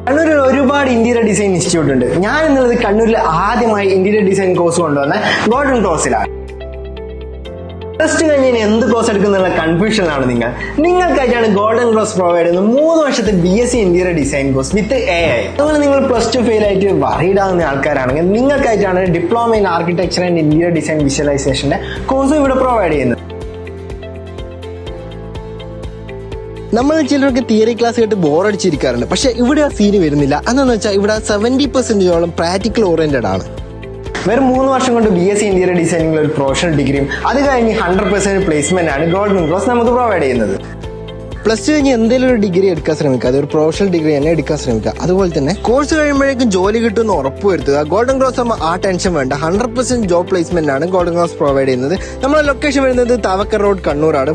കണ്ണൂരിൽ ഒരുപാട് interior design institute ഉണ്ട്. ഞാൻ എന്നുള്ളത് കണ്ണൂരിൽ ആദ്യമായി ഇന്റീരിയർ ഡിസൈൻ കോഴ്സ് കൊണ്ടുവന്ന ഗോൾഡൻ ക്രോസിലാണ്. ടെസ്റ്റ് കഴിഞ്ഞ് എന്ത് കോഴ്സ് എടുക്കുന്നുള്ള കൺഫ്യൂഷനിലാണ് നിങ്ങൾക്കായിട്ടാണ് ഗോൾഡൻ ക്രോസ് പ്രൊവൈഡ് ചെയ്യുന്നത് 3 വർഷത്തെ BSc interior design course with AI. അതുപോലെ നിങ്ങൾ +2 ഫെയിൽ ആയിട്ട് വറീഡ് ആവുന്ന ആൾക്കാരാണെങ്കിൽ നിങ്ങൾക്കായിട്ടാണ് diploma in architecture and interior design വിഷ്വലൈസേഷന്റെ കോഴ്സ് ഇവിടെ പ്രൊവൈഡ് ചെയ്യുന്നത്. നമ്മൾ ചിലർക്ക് തിയറി ക്ലാസ് കേട്ട് ബോറടിച്ചിരിക്കാറുണ്ട്. പക്ഷെ ഇവിടെ ആ സീന് വരുന്നില്ല. അതെന്ന് വെച്ചാൽ ഇവിടെ 70% പ്രാക്ടിക്കൽ ഓറിയന്റഡ് ആണ്. വെറും 3 വർഷം കൊണ്ട് BSc ഇന്റീരിയർ ഡിസൈനിങ്ങിൽ ഒരു പ്രൊഫഷണൽ ഡിഗ്രിയും അത് കഴിഞ്ഞ് 100% പ്ലേസ്മെന്റ് ആണ് ഗോൾഡൻ ക്രോസ് നമുക്ക് പ്രൊവൈഡ് ചെയ്യുന്നത്. +2 കഴിഞ്ഞ് എന്തെങ്കിലും ഒരു ഡിഗ്രി എടുക്കാൻ ശ്രമിക്കുക. അതൊരു പ്രൊഫഷണൽ ഡിഗ്രി തന്നെ എടുക്കാൻ ശ്രമിക്കുക. അതുപോലെ തന്നെ കോഴ്സ് കഴിയുമ്പോഴേക്കും ജോലി കിട്ടുമെന്ന് ഉറപ്പുവരുത്തുക. ഗോൾഡൻ ക്രോസ് ആകുമ്പോൾ ആ ടെൻഷൻ വേണ്ട. 100% ജോബ് പ്ലേസ്മെന്റ് ആണ് ഗോൾഡൻ ക്രോസ് പ്രൊവൈഡ് ചെയ്യുന്നത്. നമ്മുടെ ലൊക്കേഷൻ വരുന്നത് താവക്കർ റോഡ്, കണ്ണൂരാണ്.